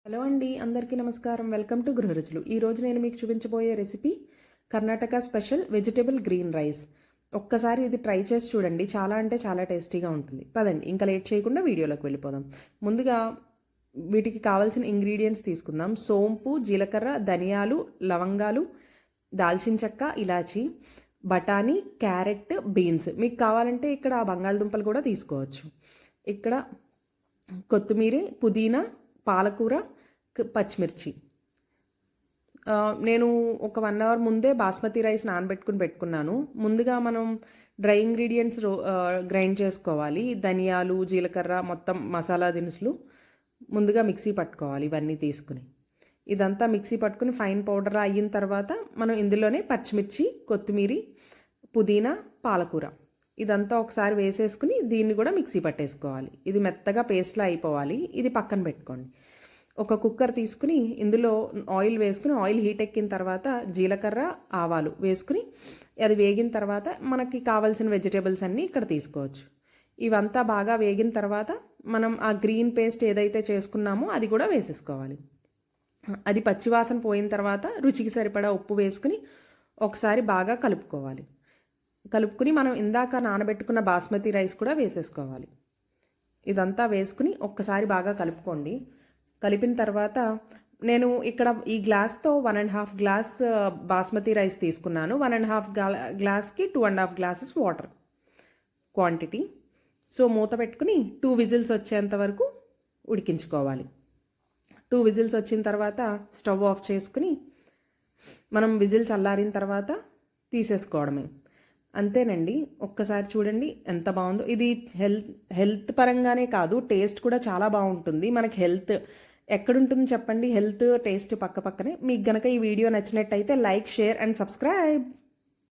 Hello అండి, అందరికీ నమస్కారం. Welcome to Gruharuchulu. ఈరోజు నేను మీకు చూపించబోయే recipe Karnataka special vegetable green rice. ఒక్కసారి ఇది ట్రై చేసి చూడండి, చాలా అంటే చాలా టేస్టీగా ఉంటుంది. పదండి, ఇంకా లేట్ చేయకుండా వీడియోలోకి వెళ్ళిపోదాం. ముందుగా వీటికి కావాల్సిన ఇంగ్రీడియంట్స్ తీసుకుందాం. సోంపు, జీలకర్ర, ధనియాలు, లవంగాలు, దాల్చిన చెక్క, ఇలాచి, బఠానీ, క్యారెట్, బీన్స్. మీకు కావాలంటే ఇక్కడ బంగాళదుంపలు కూడా తీసుకోవచ్చు. ఇక్కడ కొత్తిమీర, పుదీనా, పాలకూర, పచ్చిమిర్చి. నేను ఒక 1 అవర్ ముందే బాస్మతి రైస్ నానబెట్టుకుని పెట్టుకున్నాను. ముందుగా మనం డ్రై ఇంగ్రీడియంట్స్ గ్రైండ్ చేసుకోవాలి. ధనియాలు, జీలకర్ర, మొత్తం మసాలా దినుసులు ముందుగా మిక్సీ పట్టుకోవాలి. ఇవన్నీ తీసుకుని ఇదంతా మిక్సీ పట్టుకుని ఫైన్ పౌడర్ అయిన తర్వాత మనం ఇందులోనే పచ్చిమిర్చి, కొత్తిమీర, పుదీనా, పాలకూర ఇదంతా ఒకసారి వేసేసుకుని దీన్ని కూడా మిక్సీ పట్టేసుకోవాలి. ఇది మెత్తగా పేస్ట్లా అయిపోవాలి. ఇది పక్కన పెట్టుకోండి. ఒక కుక్కర్ తీసుకుని ఇందులో ఆయిల్ వేసుకుని, ఆయిల్ హీట్ ఎక్కిన తర్వాత జీలకర్ర, ఆవాలు వేసుకుని అది వేగిన తర్వాత మనకి కావాల్సిన వెజిటేబుల్స్ అన్నీ ఇక్కడ తీసుకోవచ్చు. ఇవంతా బాగా వేగిన తర్వాత మనం ఆ గ్రీన్ పేస్ట్ ఏదైతే చేసుకున్నామో అది కూడా వేసేసుకోవాలి. అది పచ్చివాసన పోయిన తర్వాత రుచికి సరిపడా ఉప్పు వేసుకుని ఒకసారి బాగా కలుపుకోవాలి. కలుపుకుని మనం ఇందాక నానబెట్టుకున్న బాస్మతి రైస్ కూడా వేసేసుకోవాలి. ఇదంతా వేసుకుని ఒక్కసారి బాగా కలుపుకోండి. కలిపిన తర్వాత నేను ఇక్కడ ఈ గ్లాస్తో 1.5 గ్లాస్ బాస్మతి రైస్ తీసుకున్నాను. 1.5 గ్లాస్కి 2.5 గ్లాసెస్ వాటర్ క్వాంటిటీ. సో మూత పెట్టుకుని 2 విజిల్స్ వచ్చేంత వరకు ఉడికించుకోవాలి. 2 విజిల్స్ వచ్చిన తర్వాత స్టవ్ ఆఫ్ చేసుకుని మనం విజిల్స్ చల్లారిన తర్వాత తీసేసుకోవడమే. అంతేనండి. ఒక్కసారి చూడండి ఎంత బాగుందో. ఇది హెల్త్ పరంగానే కాదు, టేస్ట్ కూడా చాలా బాగుంటుంది. మనకి హెల్త్ ఎక్కడుంటుంది చెప్పండి, హెల్త్ టేస్ట్ పక్క పక్కనే. మీకు గనక ఈ వీడియో నచ్చినట్టయితే లైక్, షేర్ అండ్ సబ్స్క్రైబ్.